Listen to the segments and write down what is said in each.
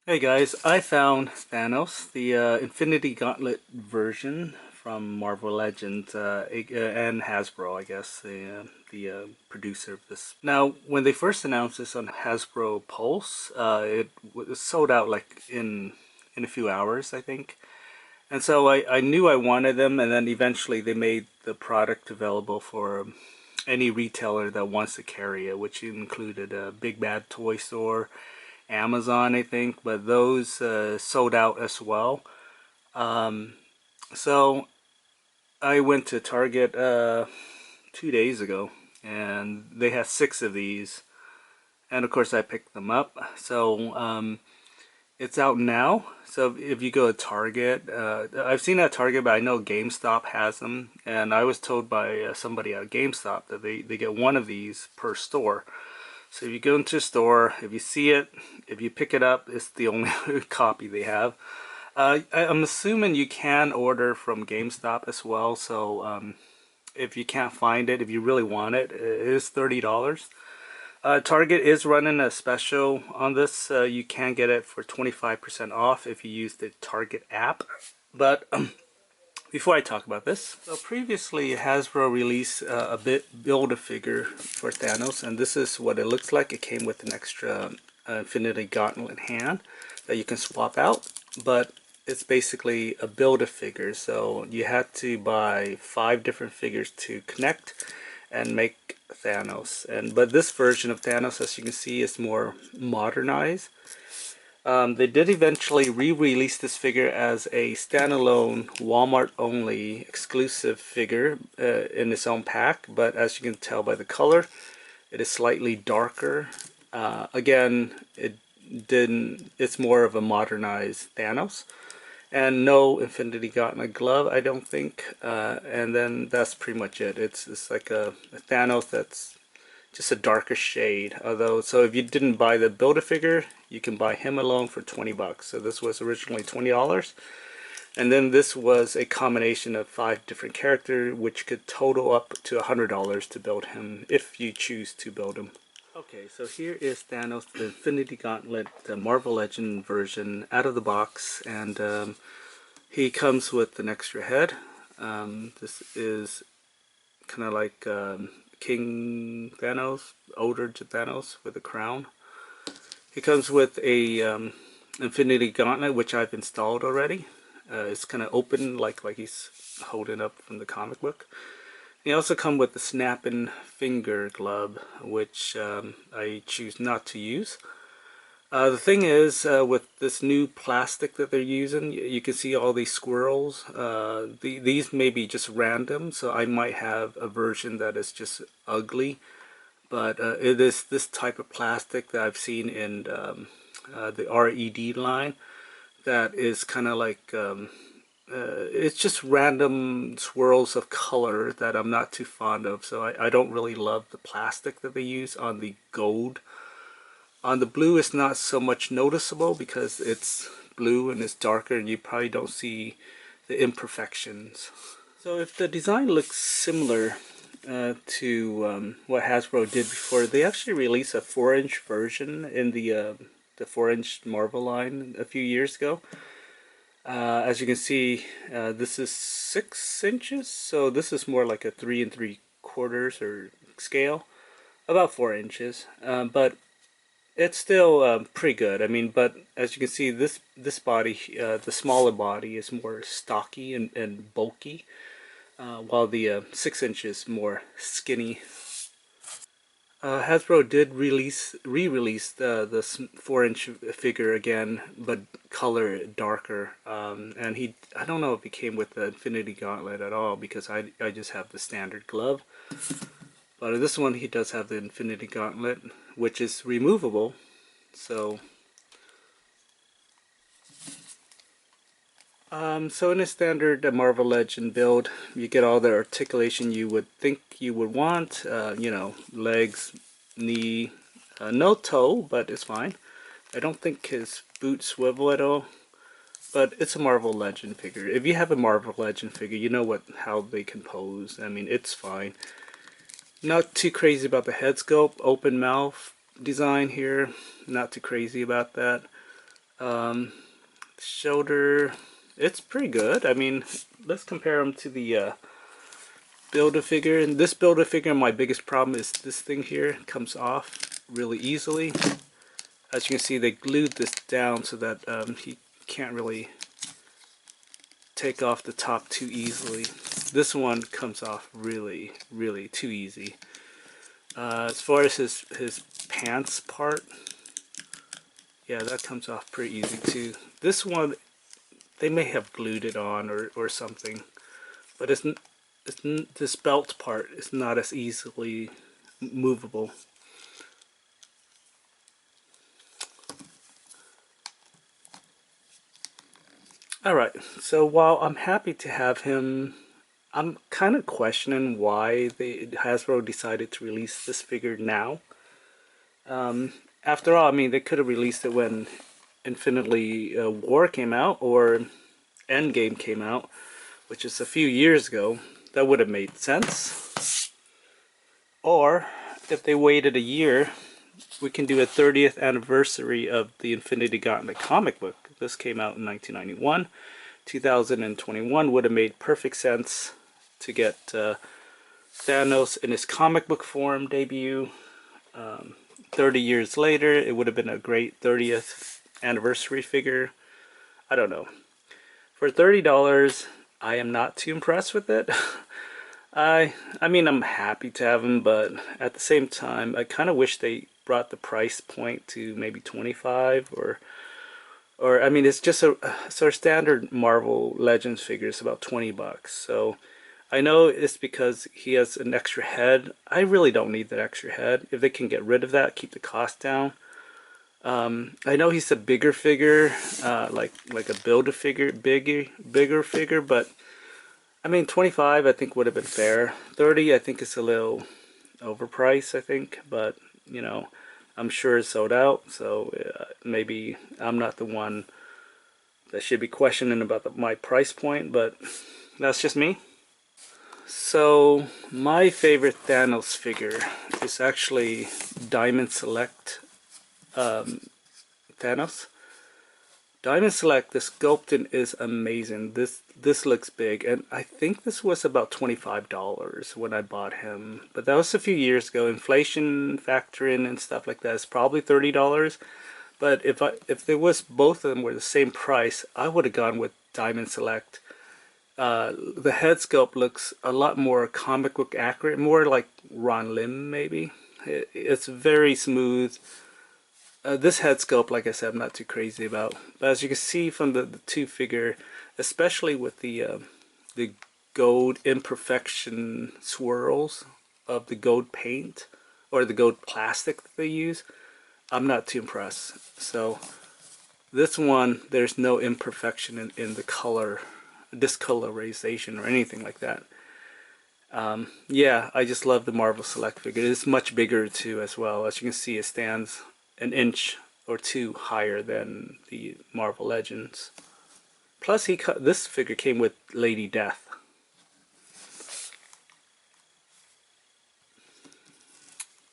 Hey guys, I found Thanos, the Infinity Gauntlet version from Marvel Legends and Hasbro, I guess, the producer of this. Now, when they first announced this on Hasbro Pulse, it was sold out like in a few hours, I think. And so I knew I wanted them, and then eventually they made the product available for any retailer that wants to carry it, which included a Big Bad Toy Store, Amazon, I think, but those sold out as well. Um, so I went to Target 2 days ago, and they had six of these, and of course I picked them up. So it's out now. So if you go to Target, I've seen it at Target, but I know GameStop has them, and I was told by somebody at GameStop that they get one of these per store. So if you go into a store, if you see it, if you pick it up, it's the only copy they have. I'm assuming you can order from GameStop as well. So if you can't find it, if you really want it, it is $30. Target is running a special on this. You can get it for 25% off if you use the Target app. But before I talk about this, so previously Hasbro released a build-a-figure for Thanos, and this is what it looks like. It came with an extra Infinity Gauntlet hand that you can swap out, but it's basically a build-a-figure. So you had to buy 5 different figures to connect and make Thanos. But this version of Thanos, as you can see, is more modernized. They did eventually re-release this figure as a standalone Walmart-only exclusive figure in its own pack, but as you can tell by the color, it is slightly darker. Again, it's more of a modernized Thanos. And no Infinity Gauntlet glove, I don't think. And then that's pretty much it. It's like a Thanos that's just a darker shade. Although, so if you didn't buy the Build-A-Figure, you can buy him alone for 20 bucks. So this was originally $20. And then this was a combination of 5 different characters, which could total up to $100 to build him if you choose to build him. Okay, so here is Thanos, the Infinity Gauntlet, the Marvel Legend version, out of the box, and he comes with an extra head. This is kind of like King Thanos, older Thanos with a crown. He comes with a Infinity Gauntlet, which I've installed already. It's kind of open, like he's holding up from the comic book. They also come with the snap-in finger glove, which I choose not to use. The thing is, with this new plastic that they're using, you can see all these squirrels. These may be just random, so I might have a version that is just ugly. But it is this type of plastic that I've seen in the RED line that is kind of like it's just random swirls of color that I'm not too fond of. So I don't really love the plastic that they use on the gold. On the blue, it's not so much noticeable because it's blue and it's darker, and you probably don't see the imperfections. So if the design looks similar to what Hasbro did before, they actually released a 4-inch version in the 4-inch Marvel line a few years ago. As you can see, this is 6 inches, so this is more like a 3 3/4 or scale, about 4 inches. But it's still pretty good. I mean, but as you can see, this body, the smaller body, is more stocky and bulky, while the 6 inch is more skinny. Hasbro did re-release the 4-inch figure again, but color darker. And I don't know if he came with the Infinity Gauntlet at all because I just have the standard glove. But in this one, he does have the Infinity Gauntlet, which is removable. So so in a standard Marvel Legend build, you get all the articulation you would think you would want. You know, legs, knee, no toe, but it's fine. I don't think his boots swivel at all, but it's a Marvel Legend figure. If you have a Marvel Legend figure, you know how they can pose. I mean, it's fine. Not too crazy about the head sculpt, open mouth design here. Not too crazy about that. Shoulder, it's pretty good. I mean, let's compare them to the Build-A-Figure. And this Build-A-Figure, my biggest problem is this thing here comes off really easily. As you can see, they glued this down so that he can't really take off the top too easily. This one comes off really, really too easy. As far as his pants part, yeah, that comes off pretty easy too. This one, they may have glued it on or something, but this belt part is not as easily movable. Alright, so while I'm happy to have him, I'm kind of questioning why Hasbro decided to release this figure now. After all, I mean, they could have released it when Infinity War came out or Endgame came out, which is a few years ago. That would have made sense. Or, if they waited a year, we can do a 30th anniversary of the Infinity Gauntlet comic book. This came out in 1991. 2021 would have made perfect sense to get Thanos in his comic book form debut. 30 years later, it would have been a great 30th anniversary figure. I don't know. For $30, I am not too impressed with it. I mean, I'm happy to have him, but at the same time, I kind of wish they brought the price point to maybe 25 or I mean, it's just a standard Marvel Legends figure is about 20 bucks. So I know it's because he has an extra head. I really don't need that extra head. If they can get rid of that, keep the cost down. I know he's a bigger figure, like a Build-A-Figure, bigger figure, but I mean 25 I think would have been fair. 30 I think is a little overpriced, I think, but you know, I'm sure it's sold out, so maybe I'm not the one that should be questioning about my price point, but that's just me. So my favorite Thanos figure is actually Diamond Select Thanos. Diamond Select, the sculpting is amazing. This looks big, and I think this was about $25 when I bought him. But that was a few years ago. Inflation factoring and stuff like that is probably $30. But if there was both of them were the same price, I would have gone with Diamond Select. The head sculpt looks a lot more comic book accurate, more like Ron Lim maybe. It's very smooth. This head sculpt, like I said, I'm not too crazy about. But as you can see from the two figure, especially with the gold imperfection swirls of the gold paint or the gold plastic that they use, I'm not too impressed. So this one, there's no imperfection in the color, discolorization or anything like that. Yeah, I just love the Marvel Select figure. It's much bigger too as well. As you can see, it stands an inch or two higher than the Marvel Legends. Plus, this figure came with Lady Death.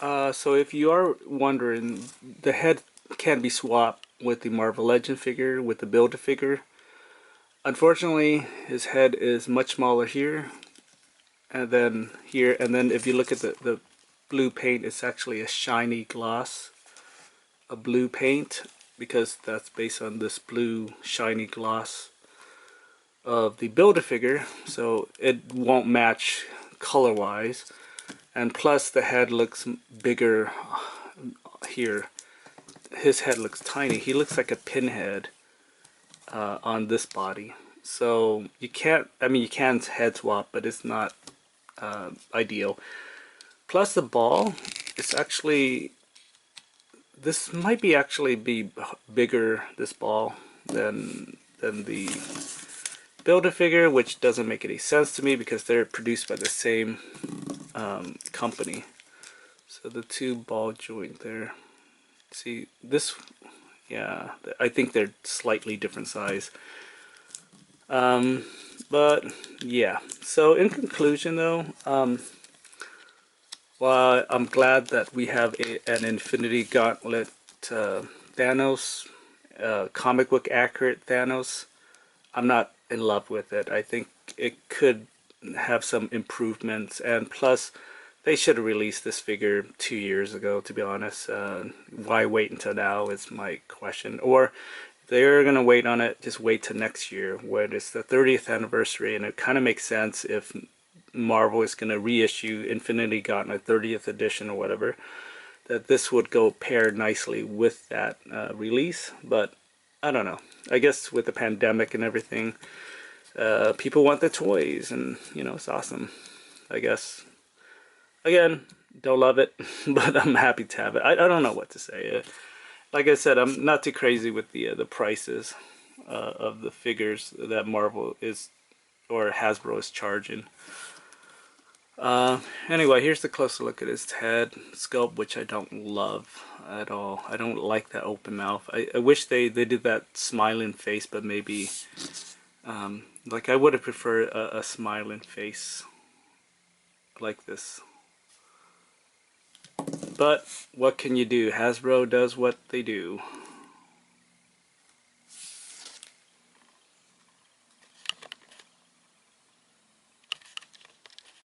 So if you are wondering, the head can be swapped with the Marvel Legend figure, with the Build-A-Figure. Unfortunately, his head is much smaller here, and then here, and then if you look at the blue paint, it's actually a shiny gloss. A blue paint, because that's based on this blue shiny gloss of the Build-A-Figure, so it won't match color wise. And plus the head looks bigger here. His head looks tiny. He looks like a pinhead on this body. So you can't, I mean, you can head swap, but it's not ideal. Plus the ball, it's actually, this might be actually be bigger, this ball, than the Build-A-Figure, which doesn't make any sense to me because they're produced by the same company. So the two ball joint there, see this, yeah, I think they're slightly different size. But yeah, so in conclusion though, well, I'm glad that we have an Infinity Gauntlet Thanos, comic book accurate Thanos, I'm not in love with it. I think it could have some improvements, and plus, they should have released this figure 2 years ago. To be honest, why wait until now is my question. Or if they're gonna wait on it, just wait till next year, when it's the 30th anniversary, and it kind of makes sense if Marvel is gonna reissue Infinity Gauntlet 30th edition or whatever, that this would go paired nicely with that release. But I don't know. I guess with the pandemic and everything, people want the toys, and it's awesome. I guess again, don't love it, but I'm happy to have it. I don't know what to say. Like I said, I'm not too crazy with the prices of the figures that Marvel is or Hasbro is charging. Anyway, here's the closer look at his head sculpt, which I don't love at all. I don't like that open mouth. I wish they did that smiling face, but maybe like I would have preferred a smiling face like this. But what can you do? Hasbro does what they do.